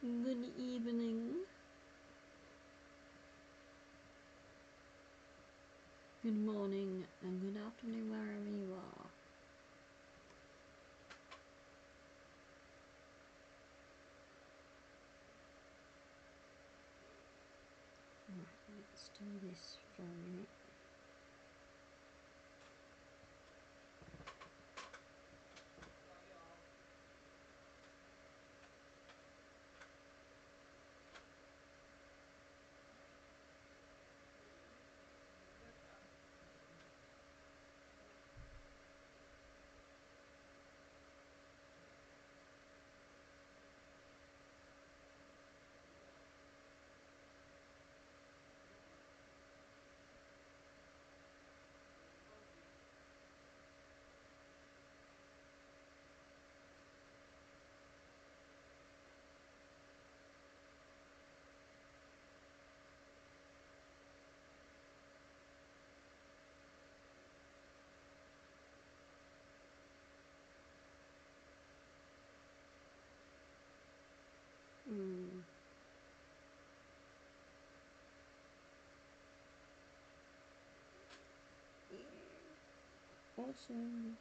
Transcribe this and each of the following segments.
Good evening. Good morning and good afternoon wherever you are. Right, let's do this for a minute. Awesome.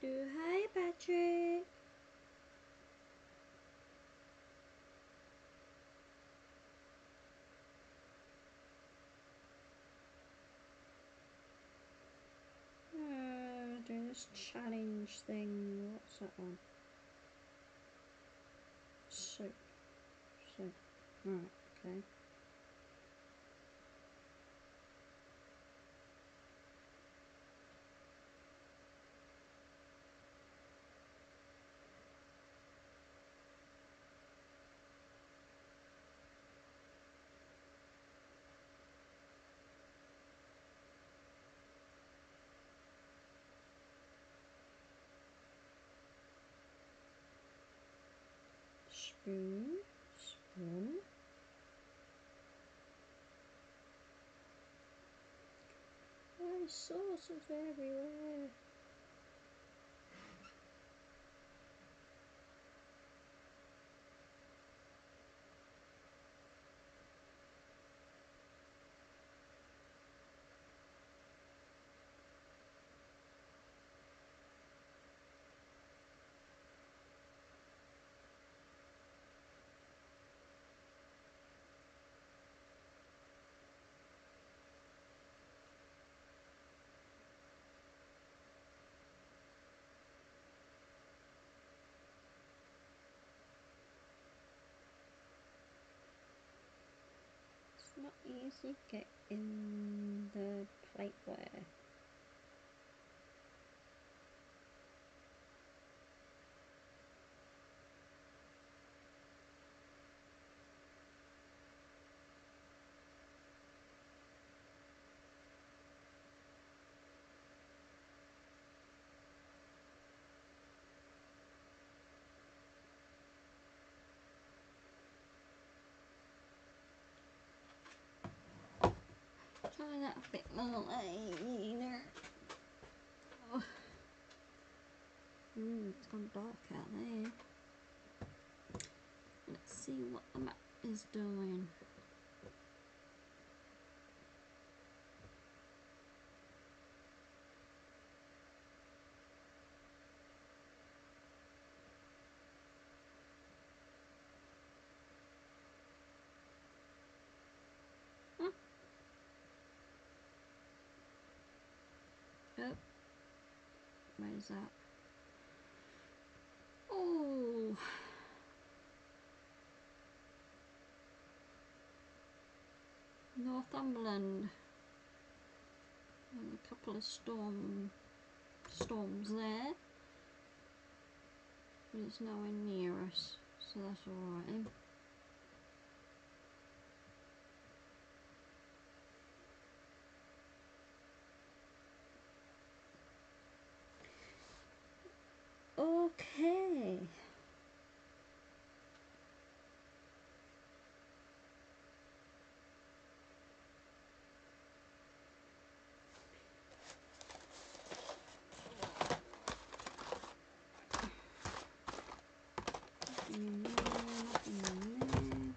Hi, Patrick. Do this challenge thing. What's that one? Soup. Right, okay. Spoon. Why sauces everywhere? It's not easy getting the plateware. Try that a bit more later. It's gone dark out there. Let's see what the map is doing. Oh, where's that? Oh, Northumberland. And a couple of storms there, but it's nowhere near us, so that's alright then. Okay. Nothing in there.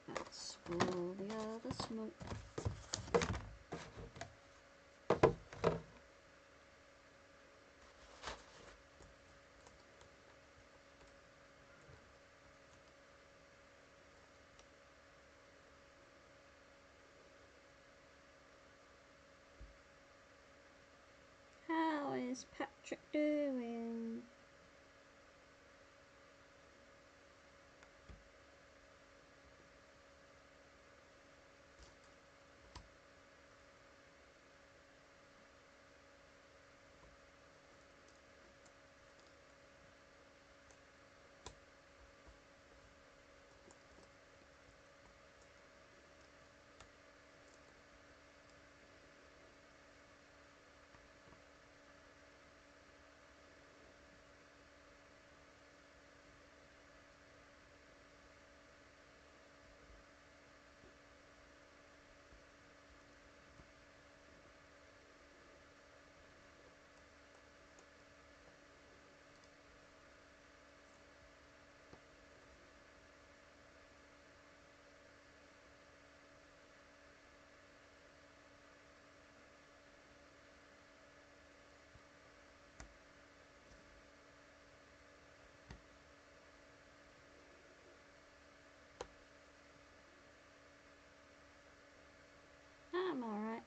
That's for the other smoke. How is Patrick doing? I'm alright.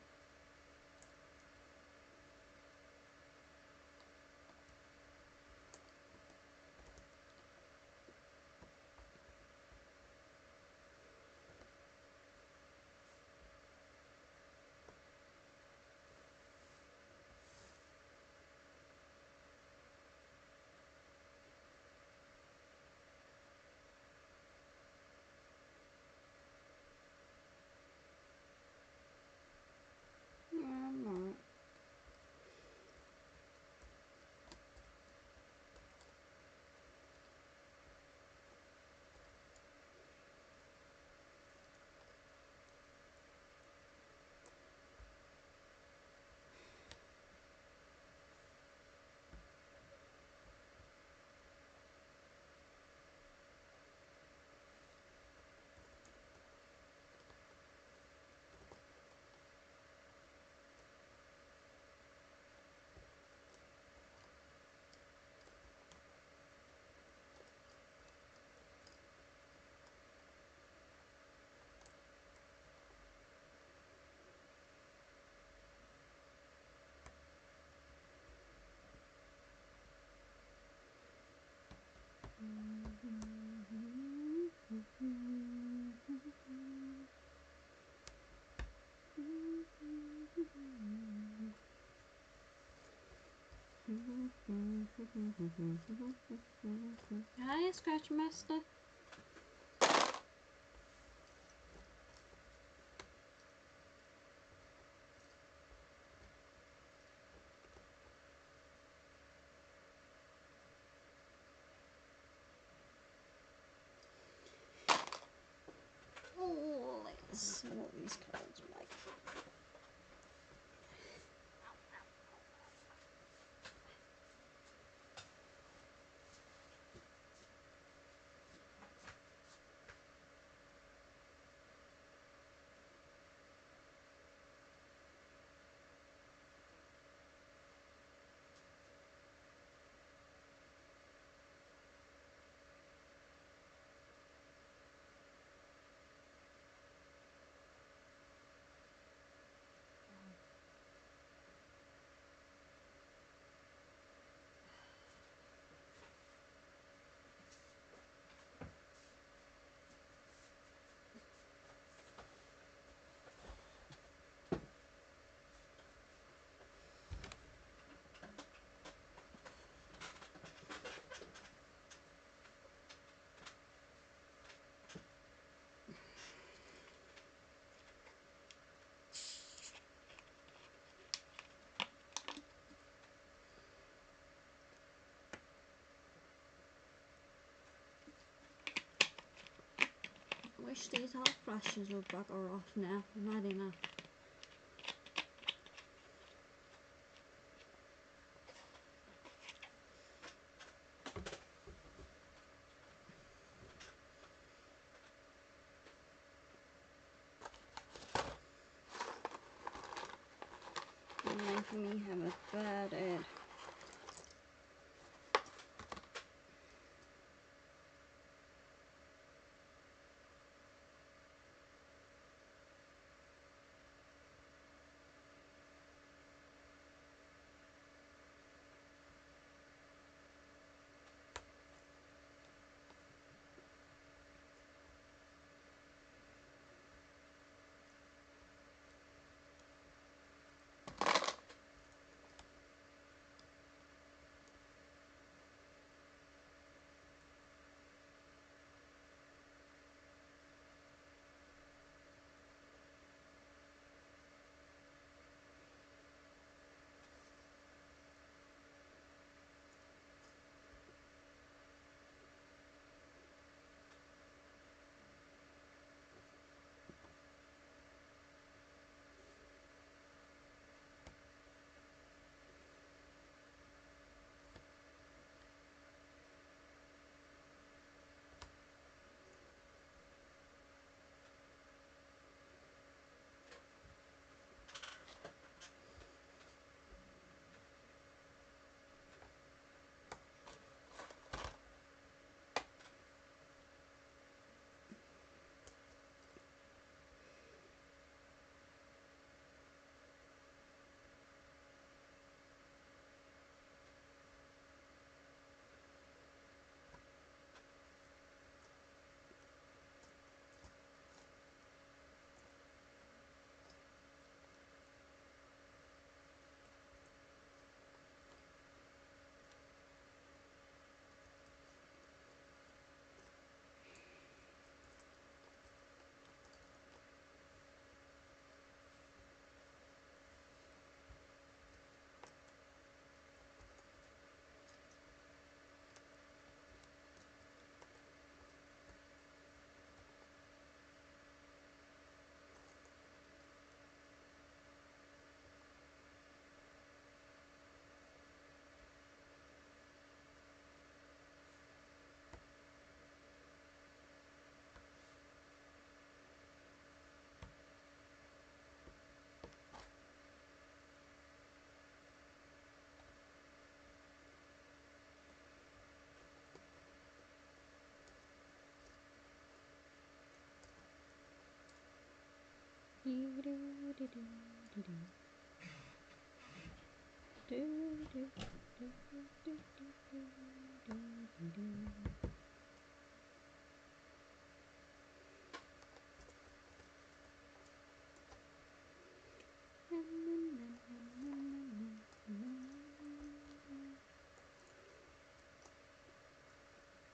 I'm alright. Hi, Scratch Master. see what these cards are like. I wish these hot brushes would bugger off now. I'm had enough. You're making me have a bad head.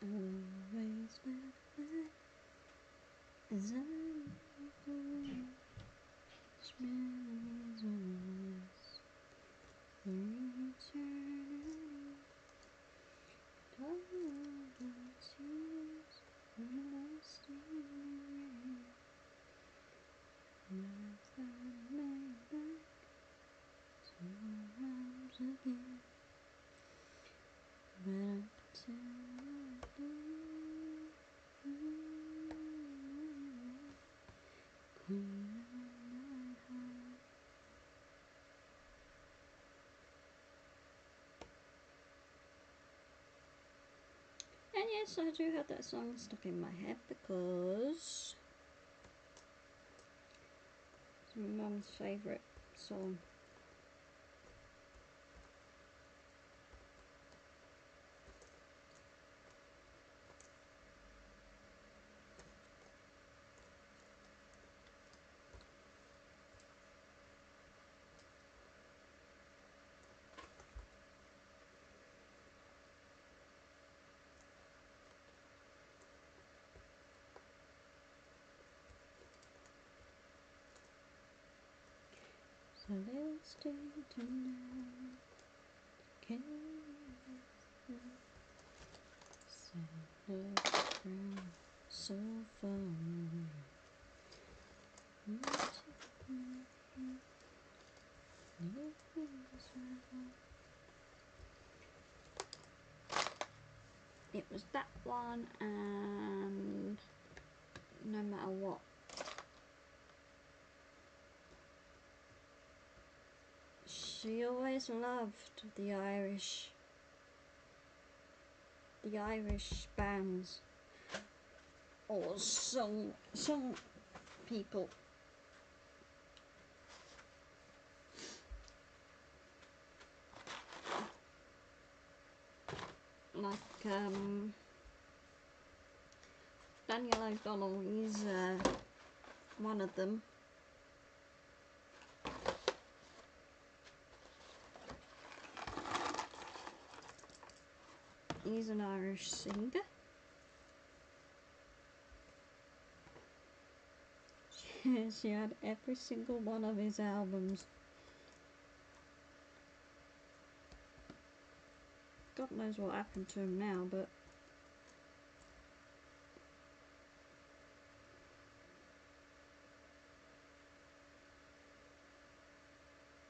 Always my as I walk away, smells us for eternity. All the tears we lost in the rain. again. But queen of my heart. And yes, I do have that song stuck in my head because it's my mum's favourite song. So let's stay tonight. Can you send a friend so far away? It was that one, and no matter what. She always loved the Irish bands or song people. Like Daniel O'Donnell, he's one of them. He's an Irish singer. She had every single one of his albums. God knows what happened to him now, but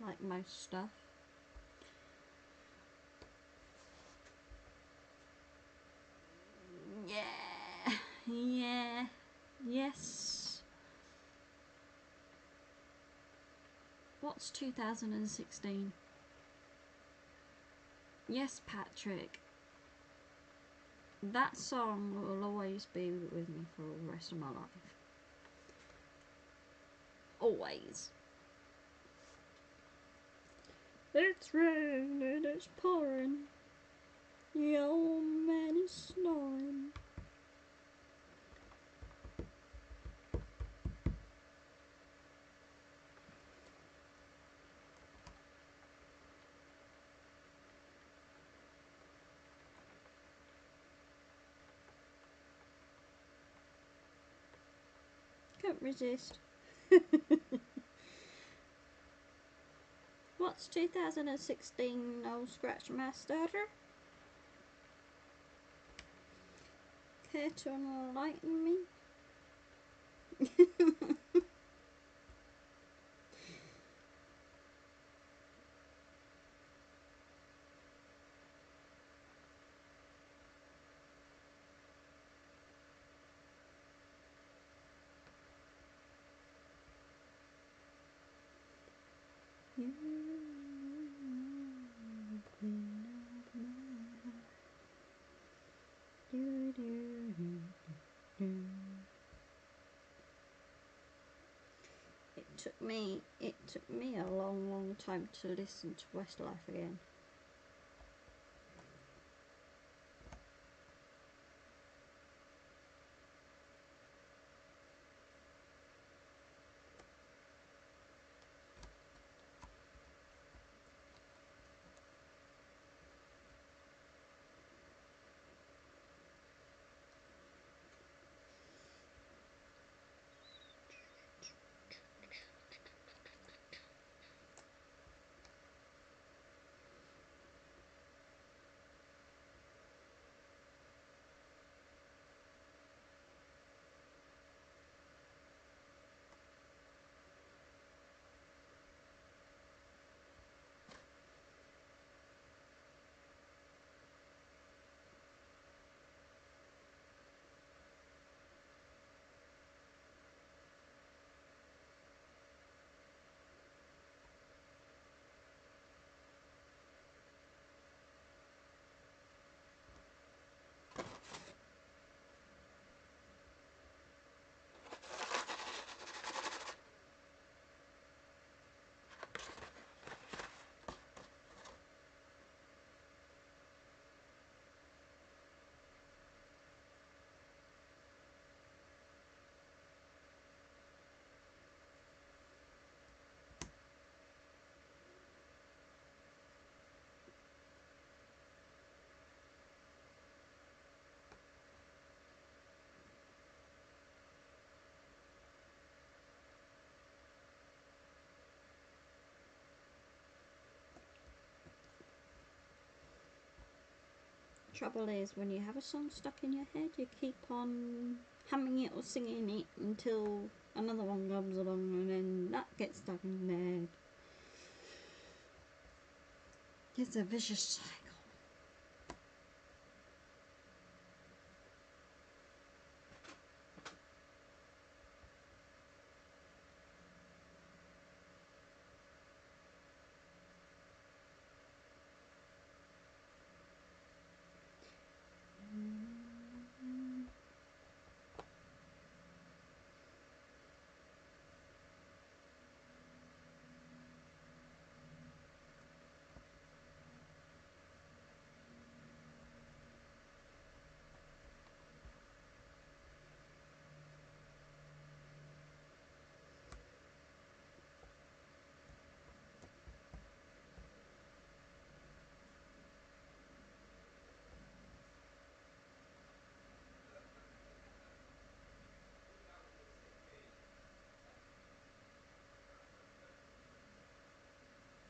like most stuff. Yeah, yes. What's 2016? Yes, Patrick. That song will always be with me for the rest of my life. Always. It's raining, it's pouring. The old man is snoring. Can't resist. What's 2016, old Scratch Master? Care to enlighten me? You queen of my heart. Do, do, do, do. It took me a long time to listen to Westlife again. Trouble is, when you have a song stuck in your head, you keep on humming it or singing it until another one comes along, and then that gets stuck in your head. It's a vicious cycle.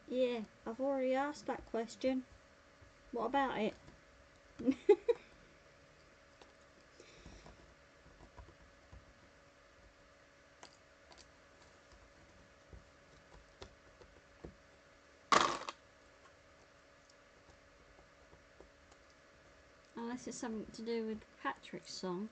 Yeah, I've already asked that question. What about it? Unless it's something to do with Patrick's song.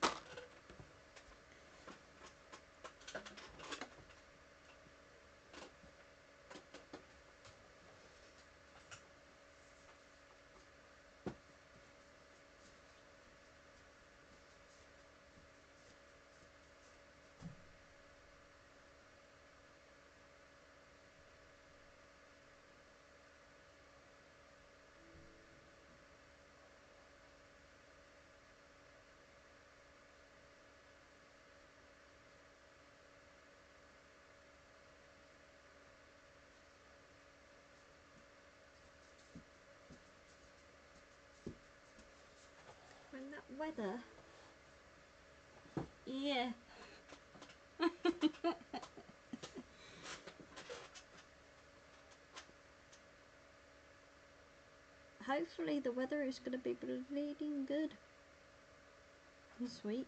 When that weather... Yeah. Hopefully the weather is going to be bleeding good this week.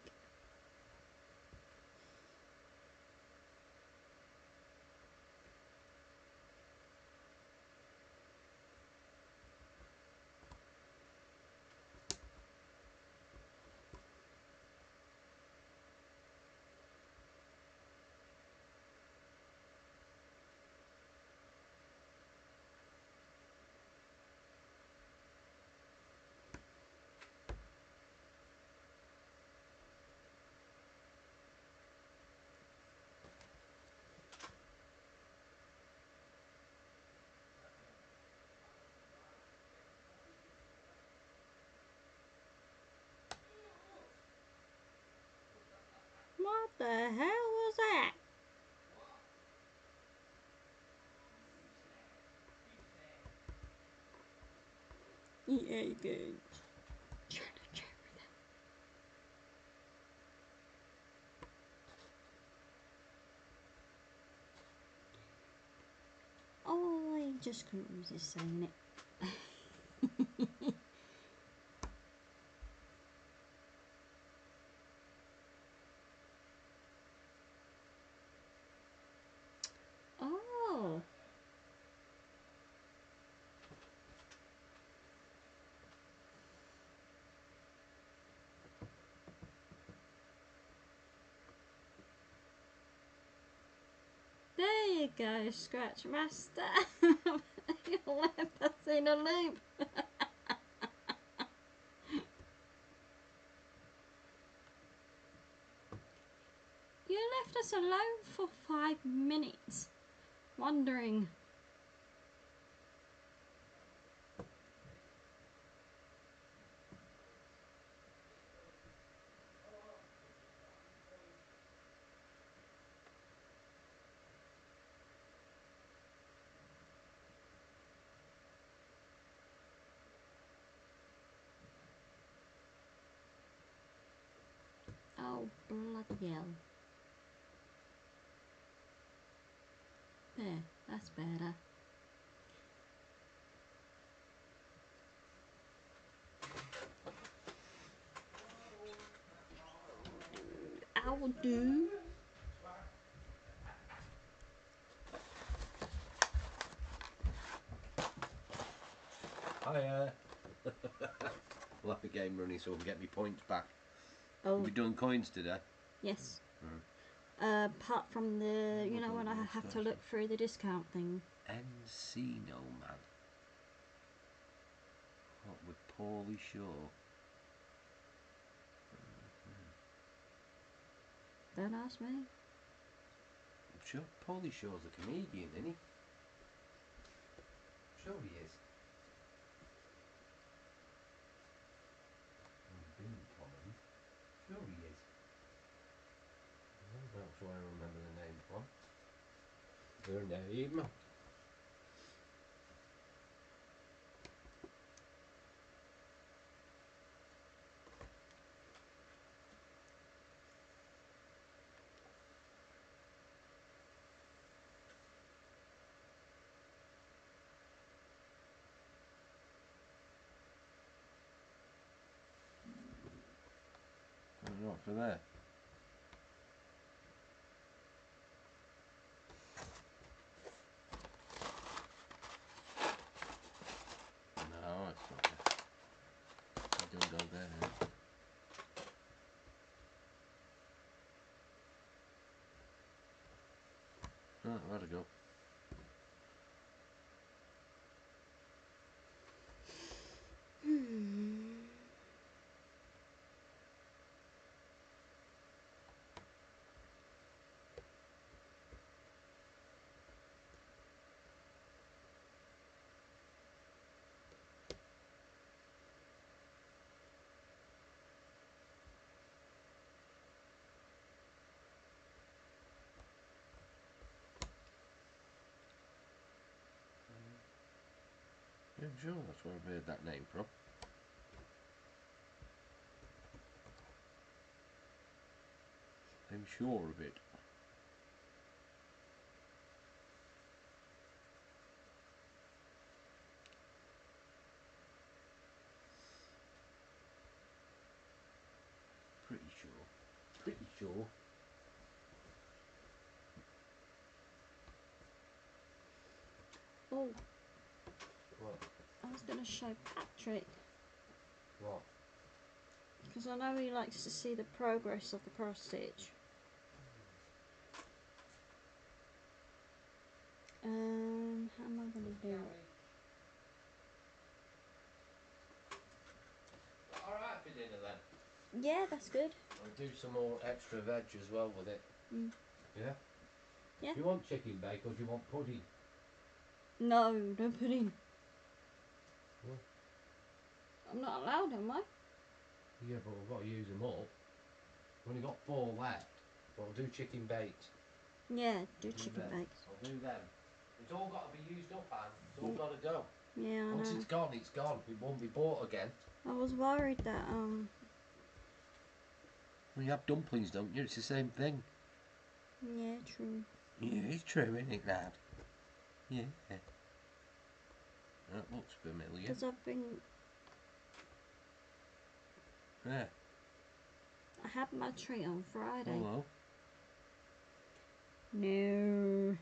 What the hell was that? Yeah, good. Oh, I just couldn't resist saying it. Oh. There you go, Scratch Master. You left us in a loop. You left us alone for 5 minutes, wondering. Oh, bloody hell. There, that's better. will do. Hiya. We'll have the game running so we can get me points back. Oh, We're doing coins today. yes. Apart from the, you know, when I have to look through the discount thing. Encino Man. What with Paulie Shaw? Don't ask me. I'm sure Paulie Shaw's a comedian, isn't he? I'm sure he is. Bean Common. Sure he is. That's where I remember the name from. Their name. Not for there. No, it's not there. I don't go there. Oh, where'd it go? Yeah, I'm sure that's where I made that name from. I'm sure of it. Pretty sure. Pretty sure. Oh, What? I was going to show Patrick. What? Because I know he likes to see the progress of the cross stitch. How am I going to do it? Alright for dinner then. Yeah, that's good. I'll do some more extra veg as well with it. Mm. Yeah? Yeah. Do you want chicken bake or do you want pudding? No, don't put in. What? I'm not allowed, am I? Yeah, but we've got to use them up. We've only got 4 left. But I'll do chicken baked. Yeah, do Do chicken them. bakes. I'll do them. It's all got to be used up, Anne. It's all got to go. Yeah, I Once know. it's gone, it's gone. It won't be bought again. I was worried that, Well, you have dumplings, don't you? It's the same thing. yeah, true. Yeah, it's true, isn't it, Dad? Yeah. That looks familiar. Because I've been... Yeah. I had my treat on Friday. Hello. No.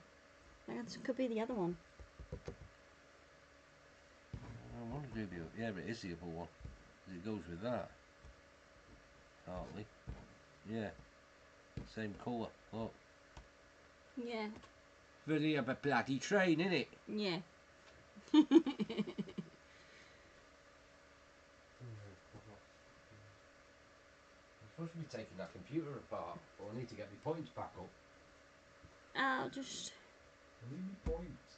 That could be the other one. I want to do the... Yeah, but it is the other one. Because it goes with that. Partly. Yeah. Same colour. Look. Yeah. Really of a bloody train, innit? Yeah. I'm supposed to be taking that computer apart, but I need to get my points back up. I'll just... I need my points.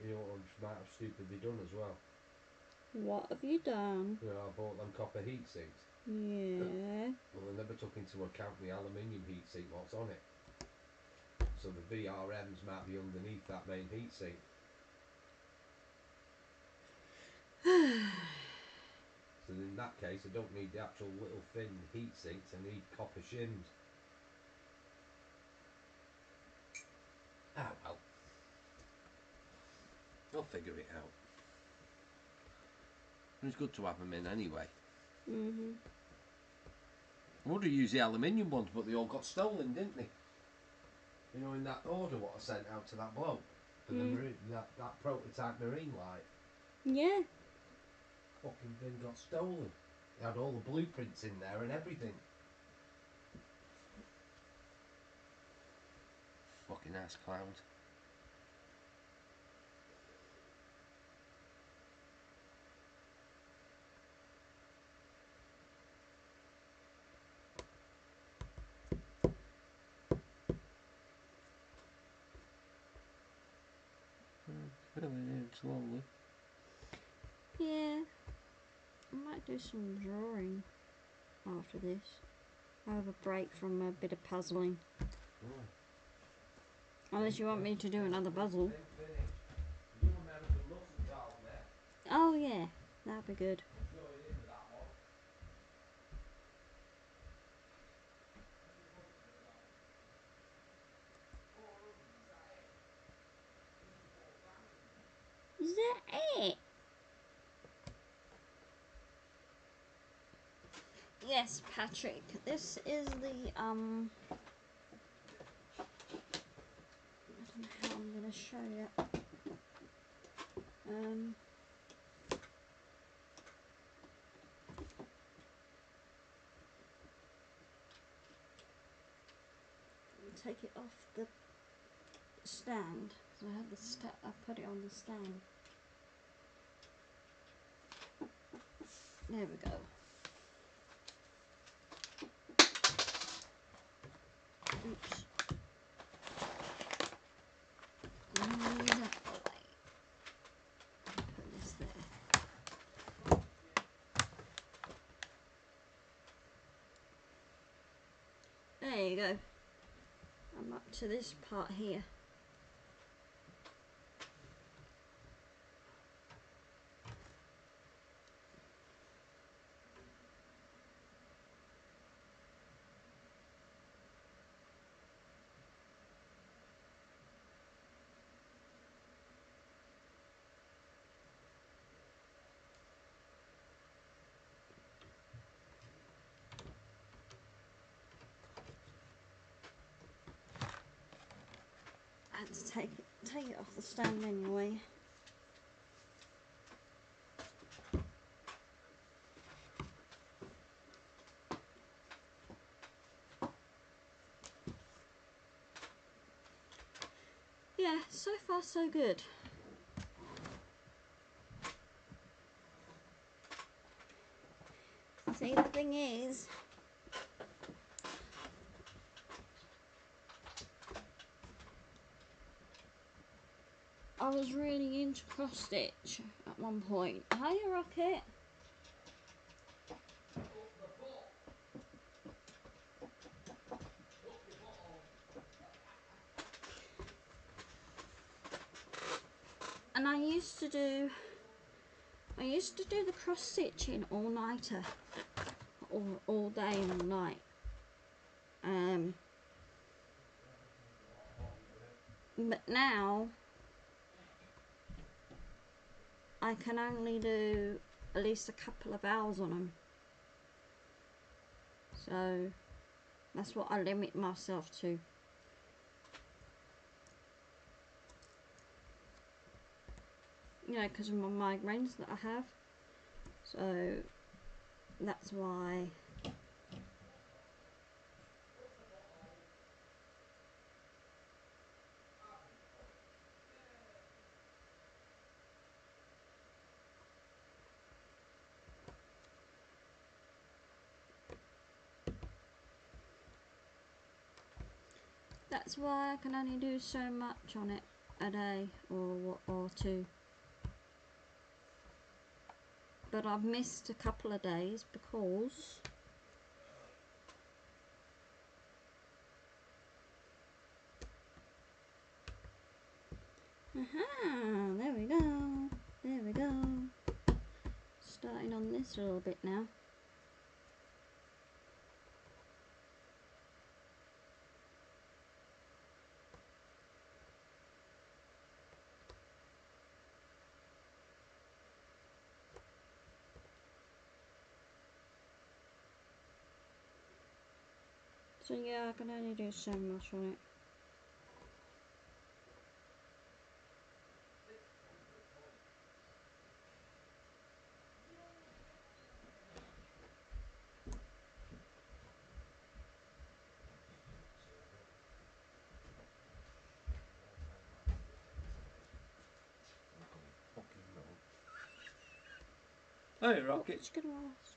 You know what I might have stupidly done as well? What have you done? Yeah, I bought them copper heat sinks. Yeah. Well, I never took into account the aluminium heat sink what's on it. So the VRMs might be underneath that main heat sink. So in that case, I don't need the actual little thin heat sinks, I need copper shims. Ah well. I'll figure it out. It's good to have them in anyway. Mhm. I would have used the aluminium ones, but they all got stolen, didn't they? You know, in that order what I sent out to that bloke for the marine, that prototype marine light. Yeah. Fucking thing got stolen. It had all the blueprints in there and everything. Fucking ass clowns. Filling in slowly. Yeah. I might do some drawing after this. I have a break from a bit of puzzling. Unless you want me to do another puzzle. Oh yeah, that'd be good. Is that it? Yes, Patrick. This is the I don't know how I'm gonna show you. Take it off the stand. So I have the I put it on the stand. There we go. Oops. Move that away. Put this there. There you go. I'm up to this part here. I had to take it off the stand anyway. Yeah, so far so good. See, the thing is, I was really into cross stitch at one point. Hiya, Rocket. And I used to do the cross stitching all nighter, all day and all night. But now I can only do at least a couple of hours on them. So that's what I limit myself to. You know, because of my migraines that I have. So that's why. That's why I can only do so much on it a day or two. But I've missed a couple of days because there we go. There we go. Starting on this a little bit now. So yeah, I can only do so much on it. Fucking no. Hey, What Rocket. was I gonna ask?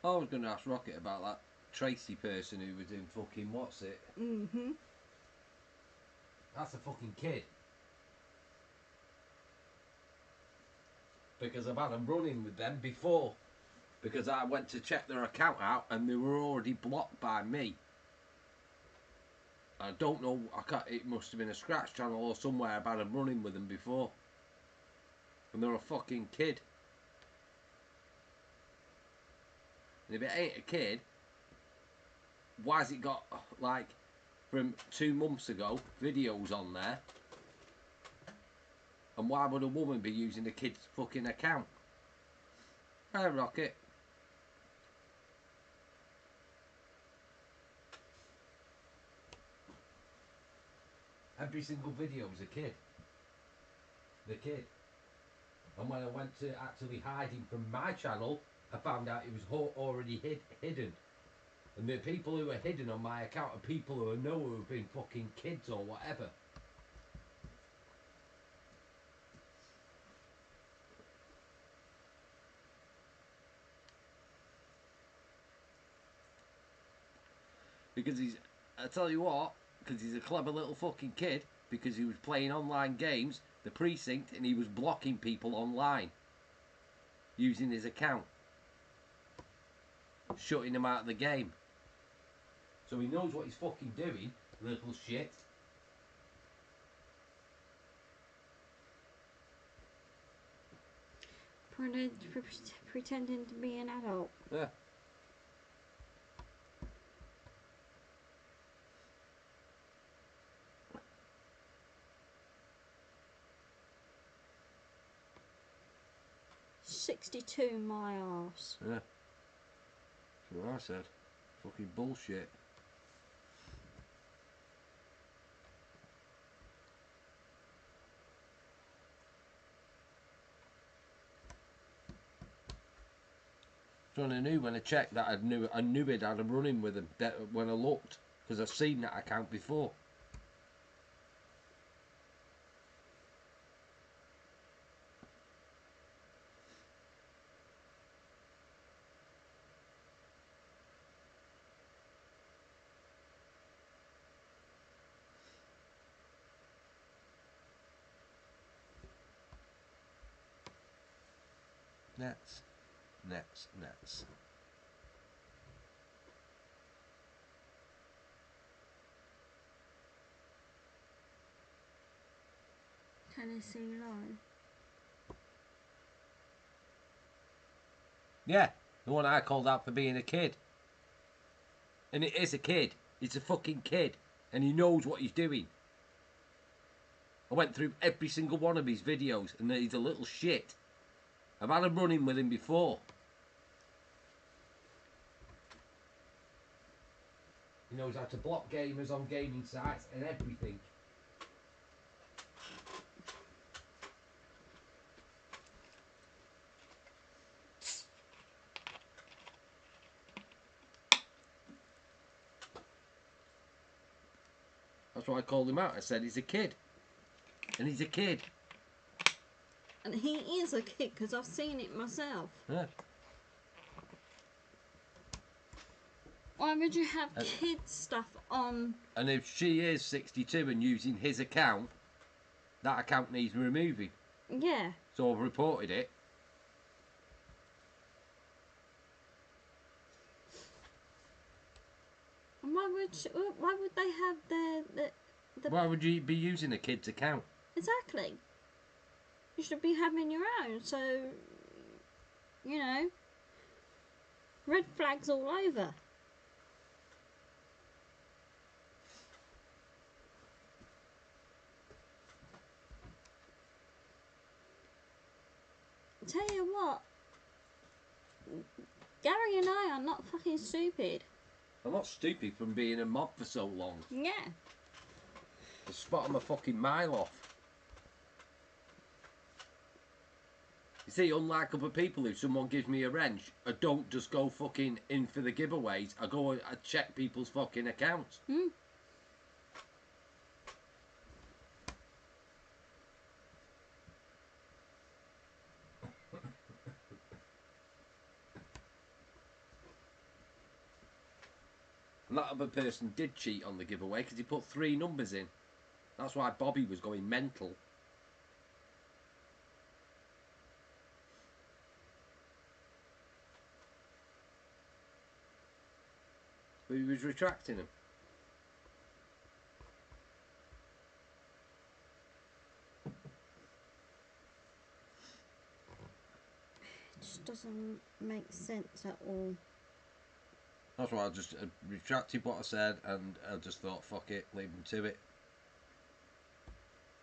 I was going to ask Rocket about that Tracy person who was in fucking what's it? Mm-hmm. That's a fucking kid. Because I've had a run-in with them before. Because I went to check their account out and they were already blocked by me. I don't know, it must have been a scratch channel or somewhere. I've had a run-in with them before. And they're a fucking kid. And if it ain't a kid, why's it got, like, from 2 months ago, videos on there? And why would a woman be using a kid's fucking account? Hey, Rocket. Every single video was a kid. The kid. And when I went to actually hide him from my channel, I found out he was already hidden. And the people who are hidden on my account are people who I know who have been fucking kids or whatever. Because I tell you what, because he's a clever little fucking kid, because he was playing online games, the precinct, and he was blocking people online using his account, shutting them out of the game. So he knows what he's fucking doing, little shit. Pretending to be an adult. Yeah. $62 my arse. Yeah. That's what I said. Fucking bullshit. So I knew when I checked that I knew he'd had a run-in with him when I looked, because I've seen that account before. Nets. Tennessee Line. Yeah, the one I called out for being a kid. And it is a kid. He's a fucking kid. And he knows what he's doing. I went through every single one of his videos and he's a little shit. I've had a run-in with him before. He knows how to block gamers on gaming sites and everything. That's why I called him out. I said he's a kid. And he's a kid. And he is a kid, because I've seen it myself. Yeah. Why would you have kids stuff on? And if she is 62 and using his account, that account needs removing. Yeah. So I've reported it. And why would they have the Why would you be using a kid's account? Exactly. You should be having your own. So, you know, red flags all over. Tell you what, Gary and I are not fucking stupid. I'm not stupid from being a mob for so long. Yeah. The spot I'm a fucking mile off. You see, unlike other people, if someone gives me a wrench, I don't just go fucking in for the giveaways. I go and I check people's fucking accounts. Mm. And that other person did cheat on the giveaway because he put 3 numbers in. That's why Bobby was going mental. But he was retracting them. It just doesn't make sense at all. That's why I just retracted what I said, and I just thought, fuck it, leave them to it.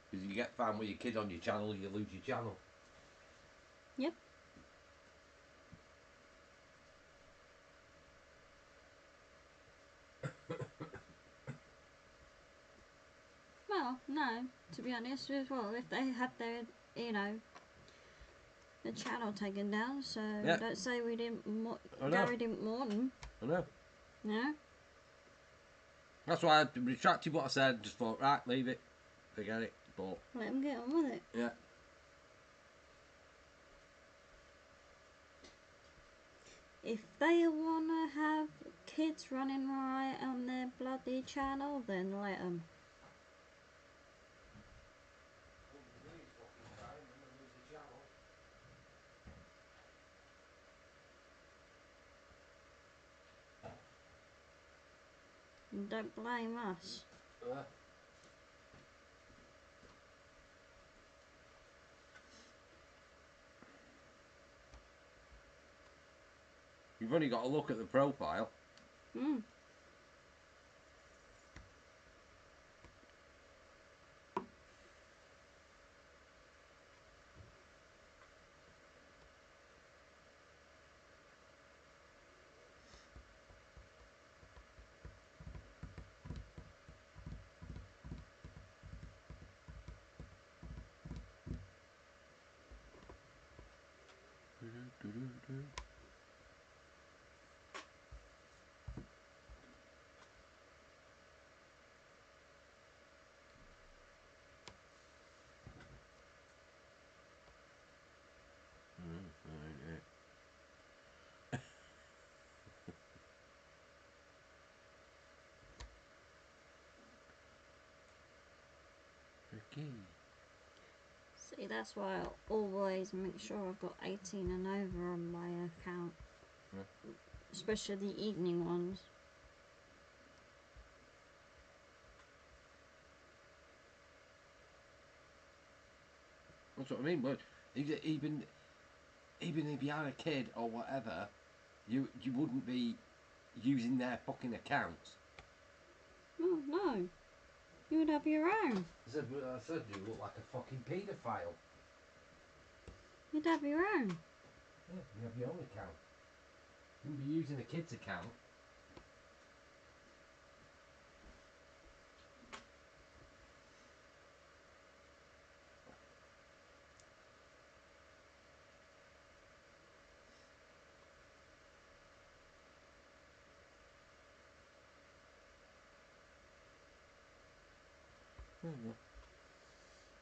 Because you get found with your kid on your channel, you lose your channel. Yep. Well, no, to be honest, as well, if they had their, you know, the channel taken down, so Yeah. don't say we didn't, I know. Gary didn't warn them. I know. No? That's why I retracted what I said, just thought, right, leave it, forget it. But Let them get on with it. yeah. If they want to have kids running riot on their bloody channel, then let them. And don't blame us. You've only got to look at the profile. Mm. Okay. See, that's why I always make sure I've got 18 and over on my account. Yeah. Especially the evening ones. That's what I mean. But even if you had a kid or whatever, you wouldn't be using their fucking accounts. Oh, no. You would have your own. I said you look like a fucking paedophile. You'd have your own. Yeah, you have your own account. You wouldn't be using a kid's account.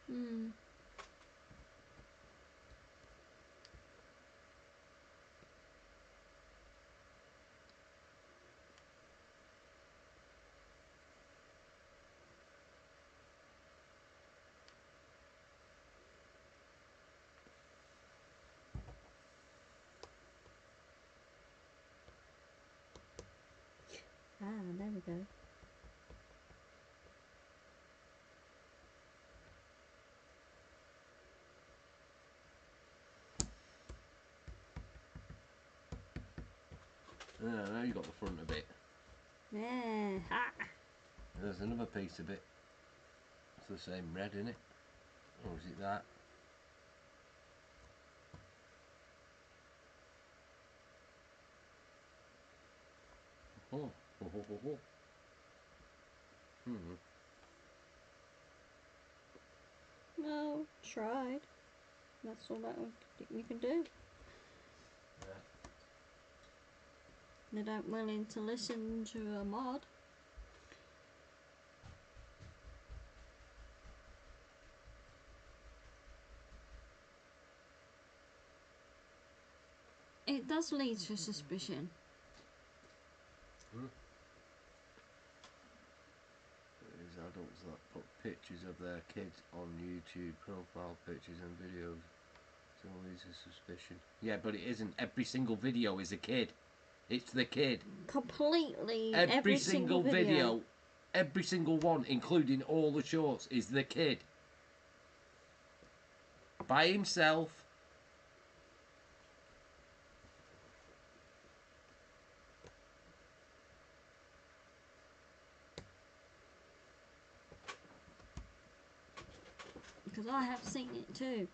Hmm. Ah, there we go. Yeah, now you got the front of it. Yeah. Ha. There's another piece of it. It's the same red, isn't it? Or is it that? Oh, oh, oh, oh, oh. No, tried. That's all that you can do. Yeah. They don't willing to listen to a mod. It does lead to suspicion. There's adults that put pictures of their kids on YouTube, profile pictures and videos. It's always a suspicion. Yeah, but it isn't. Every single video is a kid. It's the kid. Completely. Every single video, every single one, including all the shorts, is the kid. By himself. Because I have seen it too.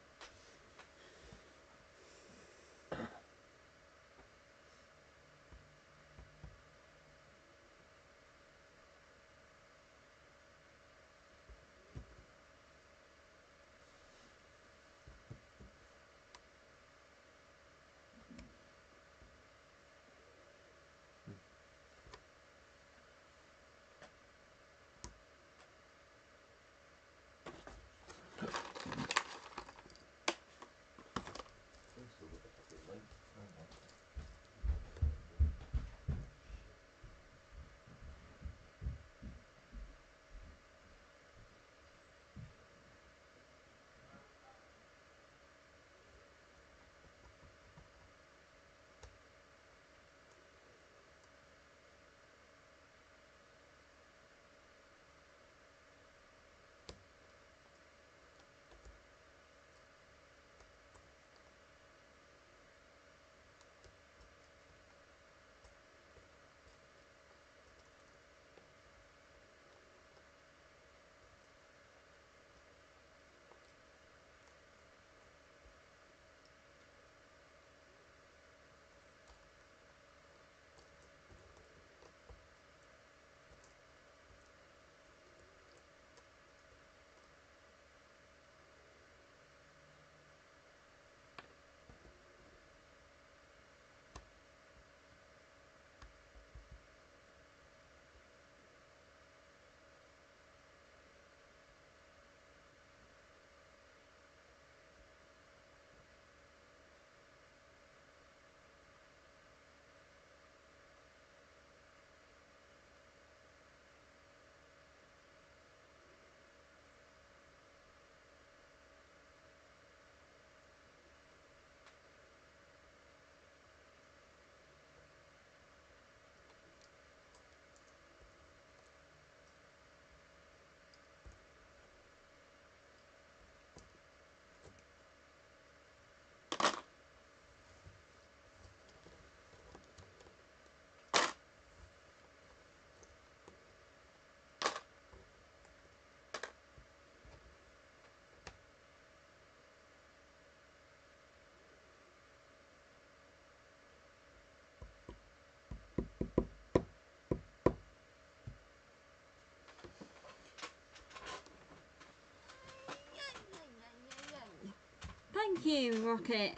Thank you, Rocket.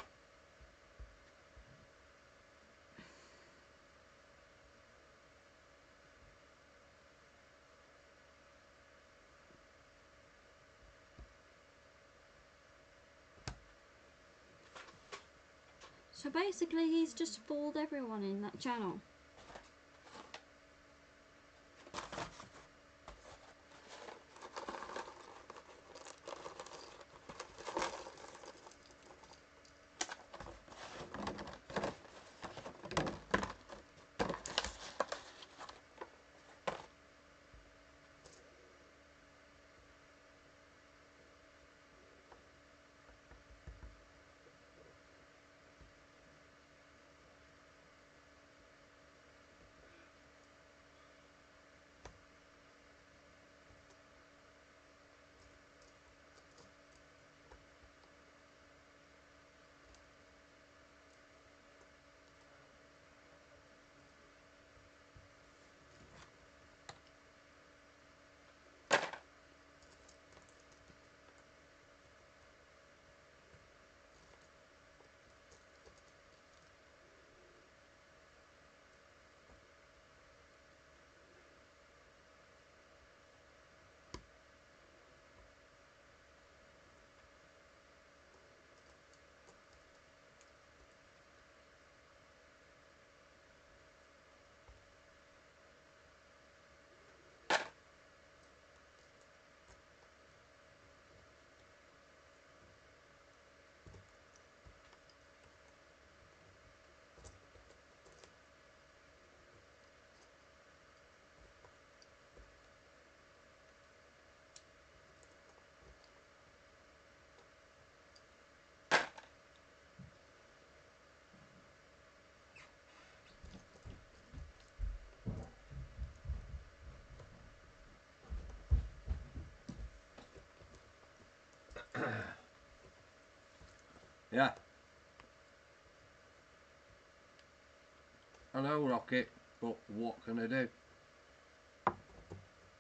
So basically he's just fooled everyone in that channel. Yeah. I know, Rocket, but what can I do?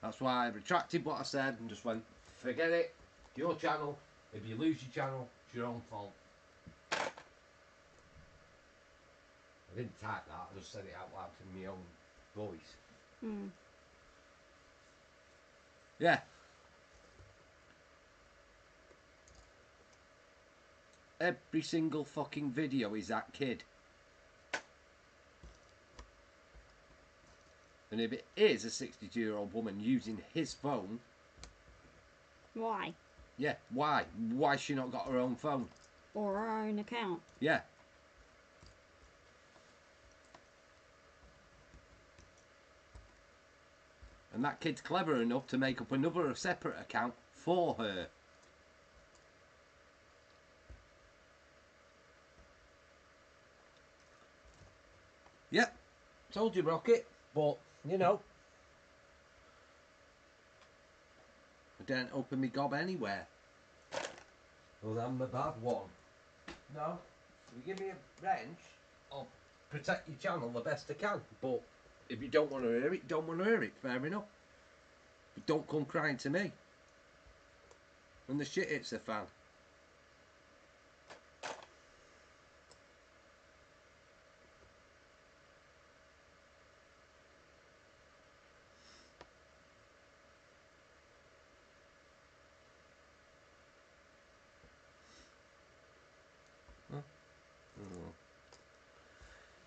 That's why I retracted what I said and just went, forget it. It's your channel. If you lose your channel, it's your own fault. I didn't type that, I just said it out loud in my own voice. Hmm. Yeah. Every single fucking video is that kid. And if it is a 62-year-old woman using his phone, Why? yeah, why? Why's she not got her own phone? Or our own account. Yeah. And that kid's clever enough to make up another separate account for her. Yep. Told you, Rocket. But, you know, I don't open me gob anywhere. Well, I'm the bad one. No. You give me a wrench, I'll protect your channel the best I can. But if you don't want to hear it, don't want to hear it. Fair enough. But don't come crying to me when the shit hits the fan.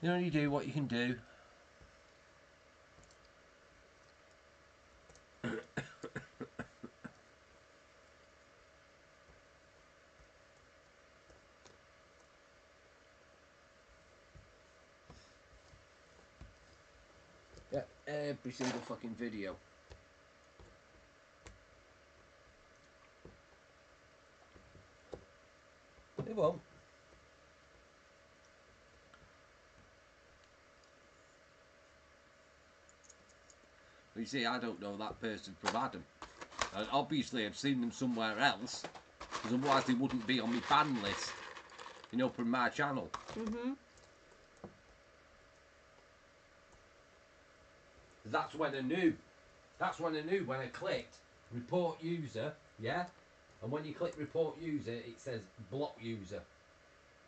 You only do what you can do. Yeah, every single fucking video. It won't. You see, I don't know that person from Adam. And obviously I've seen them somewhere else, because otherwise they wouldn't be on my ban list, you know, from my channel. Mm-hmm. That's when I knew. That's when I knew, when I clicked report user, yeah? And when you click report user, it says block user.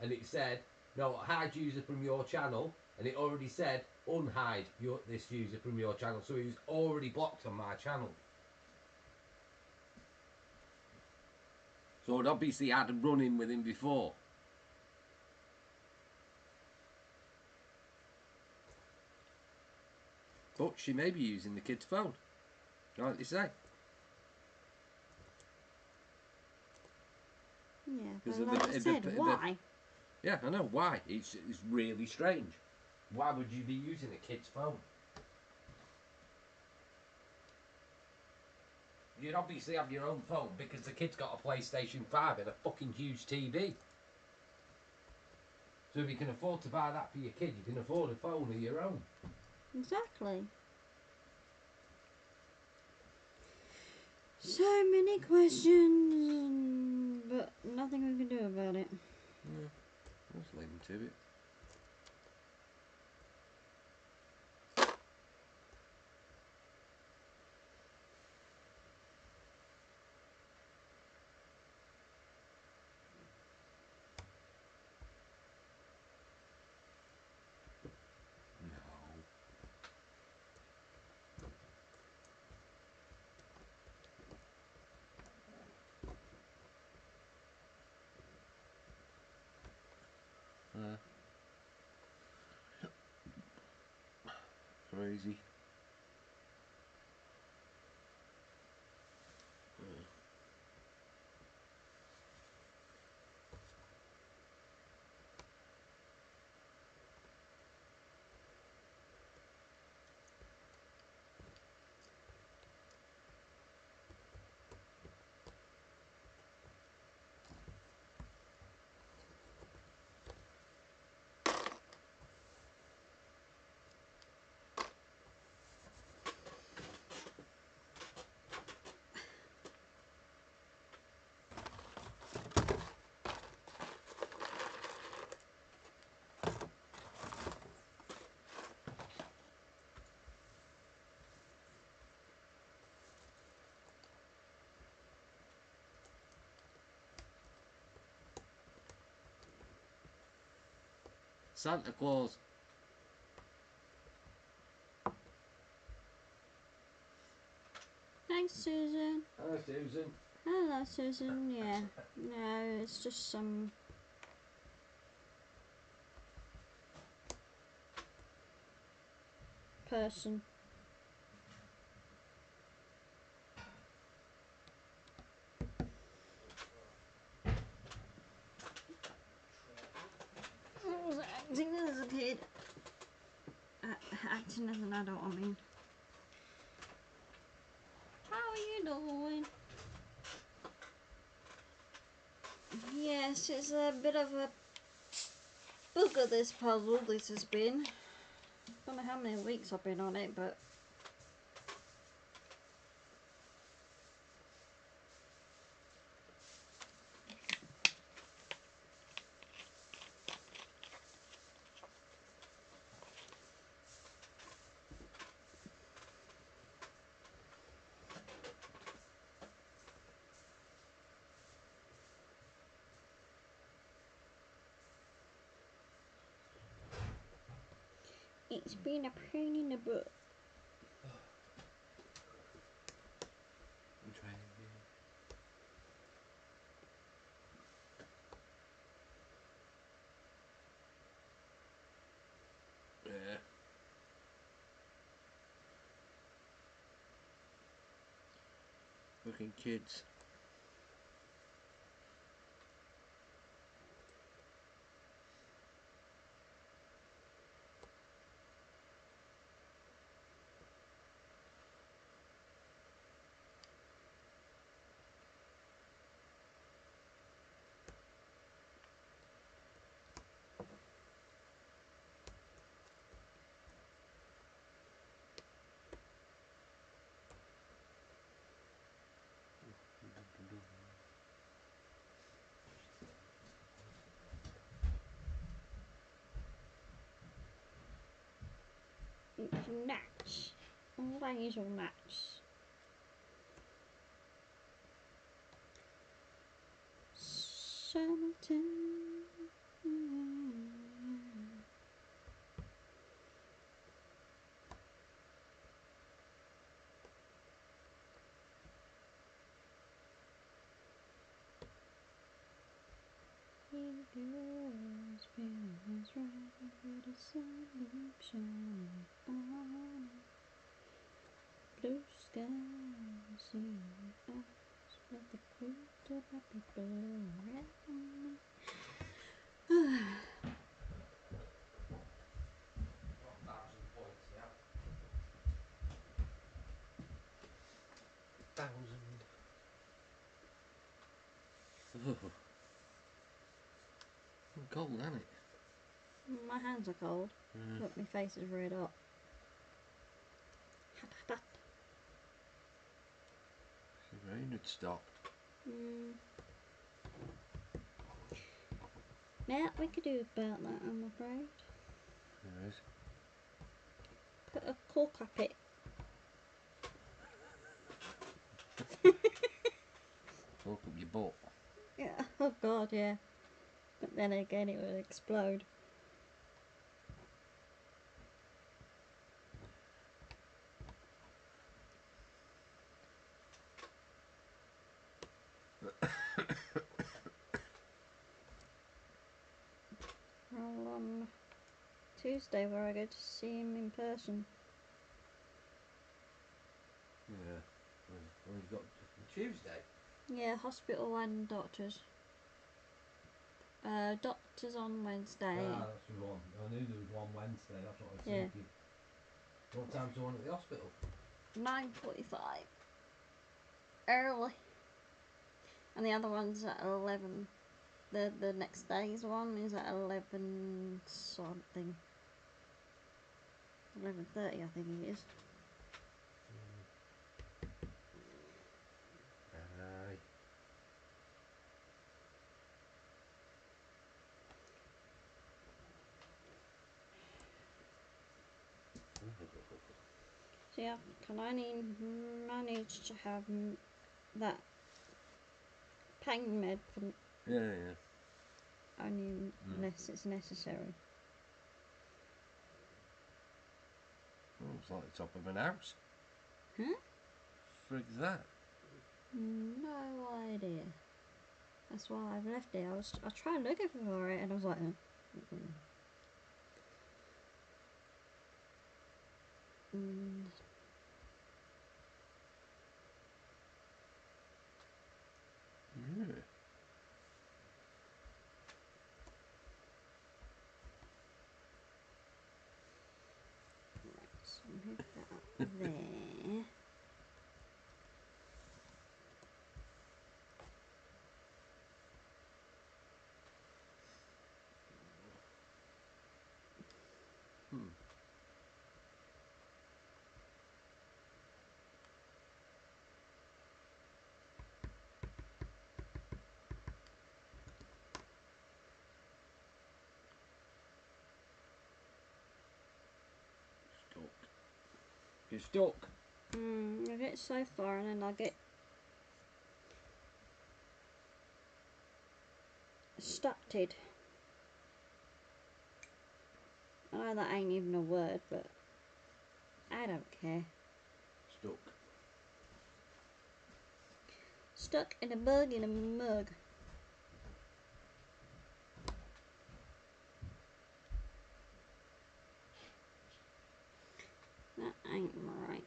And it said, no, hide user from your channel. And it already said, unhide this user from your channel. So he was already blocked on my channel. So I'd obviously had a run-in with him before. But she may be using the kid's phone. Like you say. Yeah, Because but like you said, why? Yeah, I know, why? It's really strange. Why would you be using a kid's phone? You'd obviously have your own phone because the kid's got a PlayStation 5 and a fucking huge TV. So if you can afford to buy that for your kid, you can afford a phone of your own. Exactly. So many questions, but nothing we can do about it. Yeah, let's leave him to it. No. Crazy. Santa Claus. Thanks, Susan. Hello, Susan. Hello, Susan. Yeah. No, it's just some person. I was acting as a kid. Acting as an adult, I mean. How are you doing? Yes, it's a bit of a bugger, this puzzle. This has been. Don't know how many weeks I've been on it, but it's been a pain in the butt. I'm trying again. Yeah. Fucking kids. It's gnats. Always all gnats. Summertime. Baby girl's feeling is right, but the sun keeps shining on it. Blue skies, sea eyes, let the creek of my people around me. Got 1,000 points now. 1,000. Oh. Cold, isn't it? My hands are cold. Look, my face is red up. The rain had stopped. Now we could do about that, I'm afraid. There is. Put a cork up it. Cork up your butt. Yeah. Oh God, yeah. But then again, it would explode. Well, on Tuesday, where I go to see him in person. Yeah. Well, you've got Tuesday. Yeah, hospital and doctors. Doctors on Wednesday. Ah, that's the one. I knew there was one Wednesday. That's what I was Yeah. thinking. What time's the one at the hospital? 9:45. Early. And the other one's at 11. The next day's one is at 11 something. 11:30, I think it is. Aye. So yeah, can only manage to have that pain med for Yeah, yeah. only unless it's necessary. Looks like the top of an house. Huh? Frig's that? No idea. That's why I've left it. I tried looking for it and I was like, Yeah. Right, so move that up there. Stuck. You're stuck. I get so far and then I get stucked. I know that ain't even a word, but I don't care. Stuck. Stuck in a bug in a mug. That ain't right.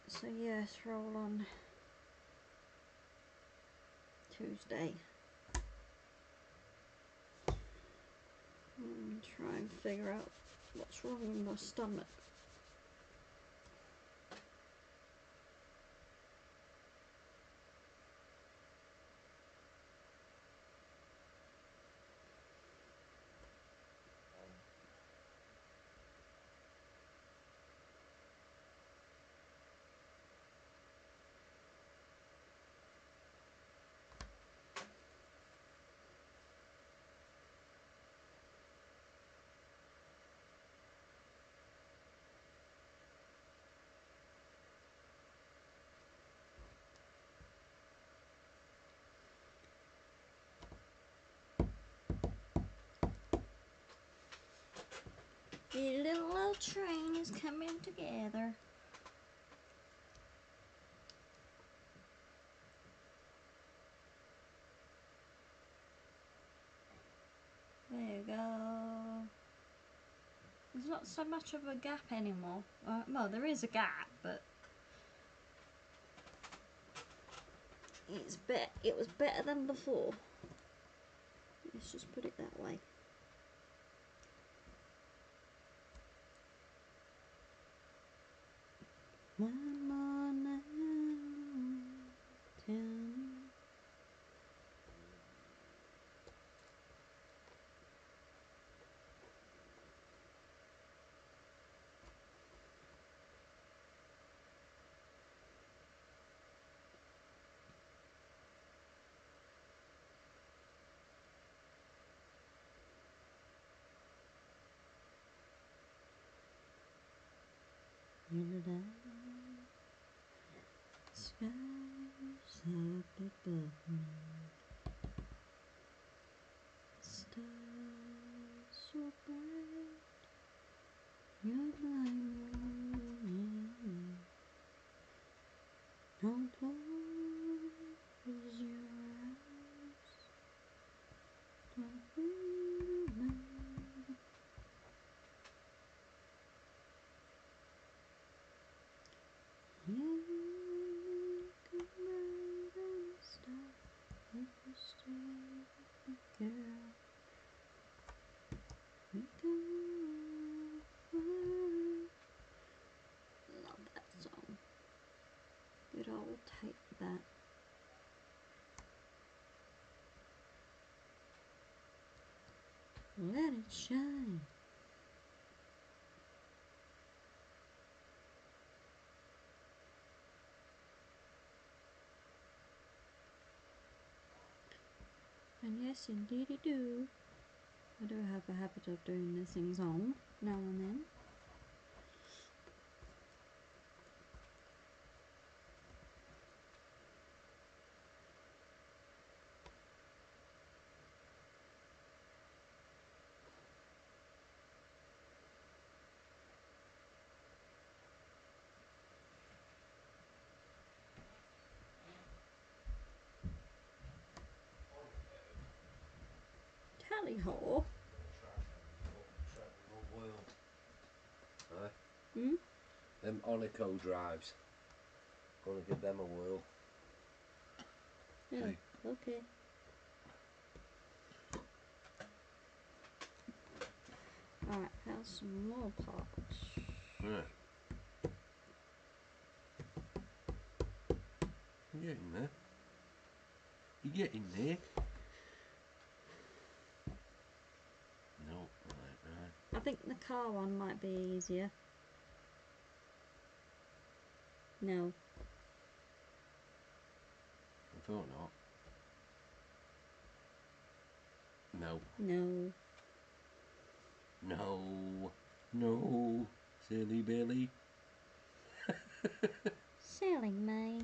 So yes, roll on Tuesday. Try and figure out what's wrong with my stomach. The little old train is coming together. There you go. There's not so much of a gap anymore. Well, there is a gap, but it was better than before. Let's just put it that way. One more night, tell me. Your light, skies up above me, stars so bright, you're blinding. Don't close your eyes, don't feel alone. You let it shine. And yes, indeed I do. I do have a habit of doing this in song now and then. Tally ho! Hmm? Them Onico drives. Gonna give them a whirl. Yeah, See. okay. Alright, how's some more parts? Yeah. You getting there? You getting there? No, right. I think the car one might be easier. No. I thought not. No. No. No. No. Silly Billy. Sailing May.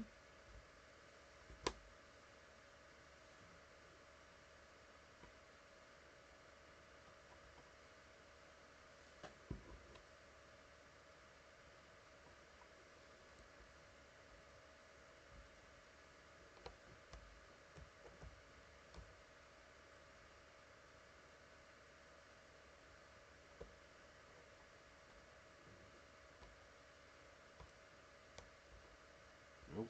Nope.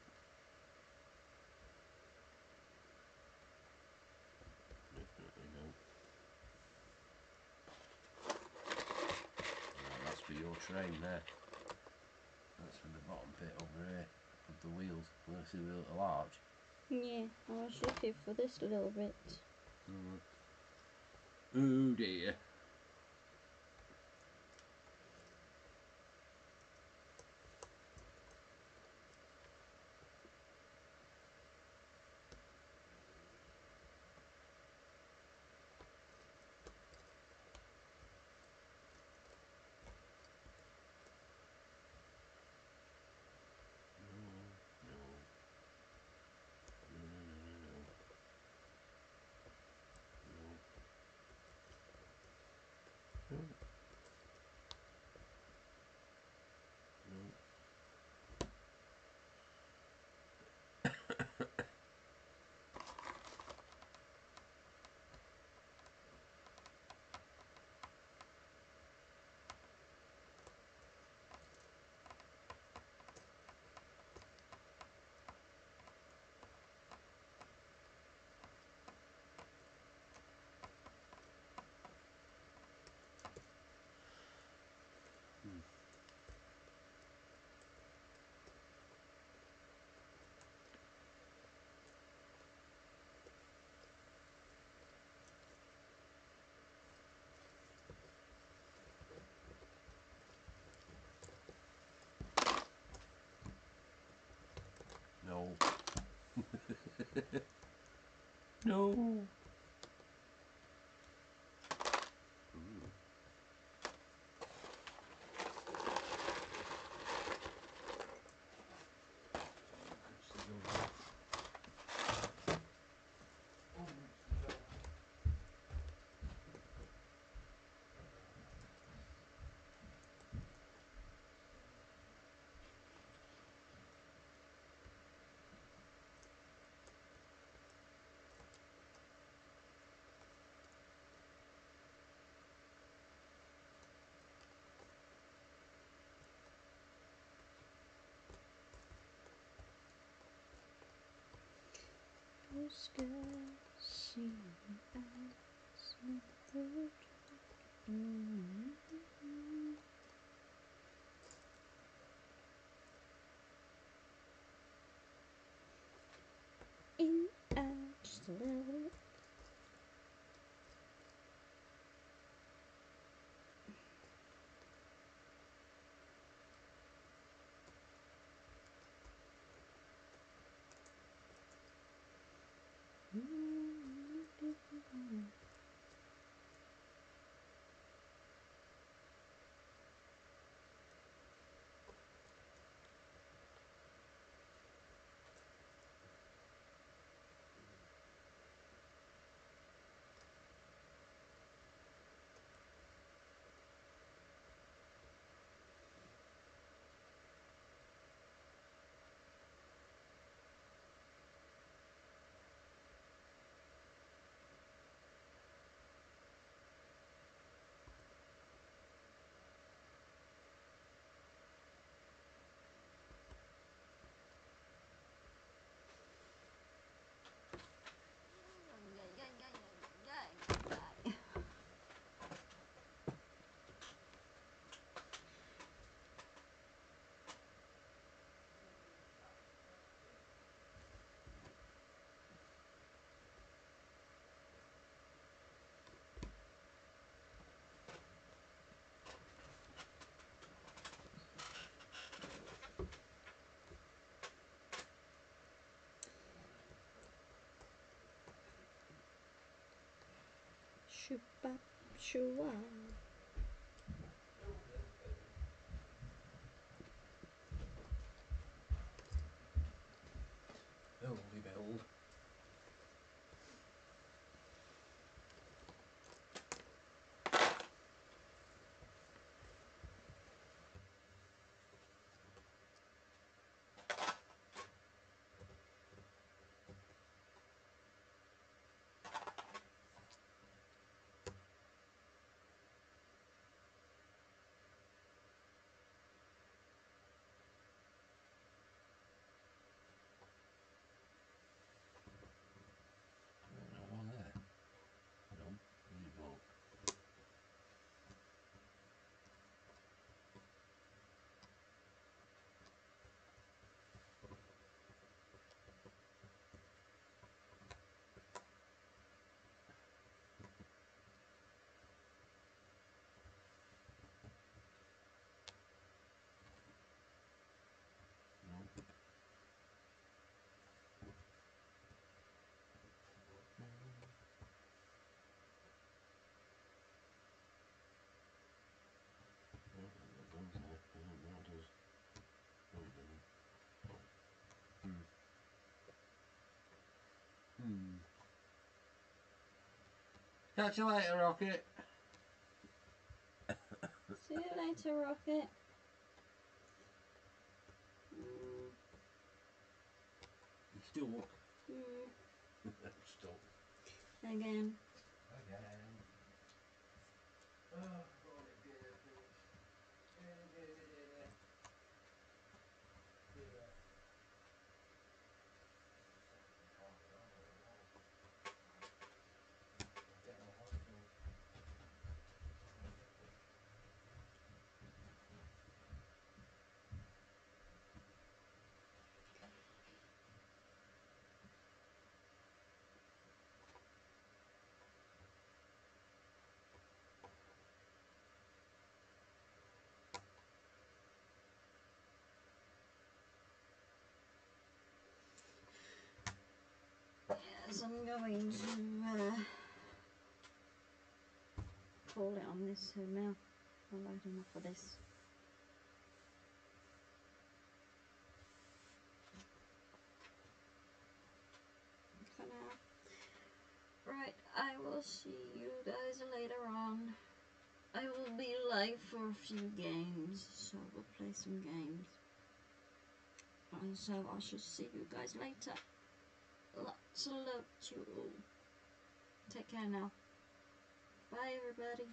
Definitely no. Right, that's for your train there. That's for the bottom bit over here of the wheels. Where I see the little arch. Yeah, I was looking for this little bit. Oh dear. No. No. Blue sky, sea, eyes, like in, out, just a little bit. Shoop-bop, shoo-wah. Holy behold. No one there. No, you go. No. No, that goes there. No, that does. No, it doesn't. Catch you later, Rocket. See you later, Rocket. You stuck. Stuck. Again. Again. Oh, what a dear bitch. Yes, I'm going to call it on this now. I've had enough of this. For now. Right, I will see you guys later on. I will be live for a few games, so we'll play some games. And so I shall see you guys later. Lots of love to you all. Take care now. Bye everybody.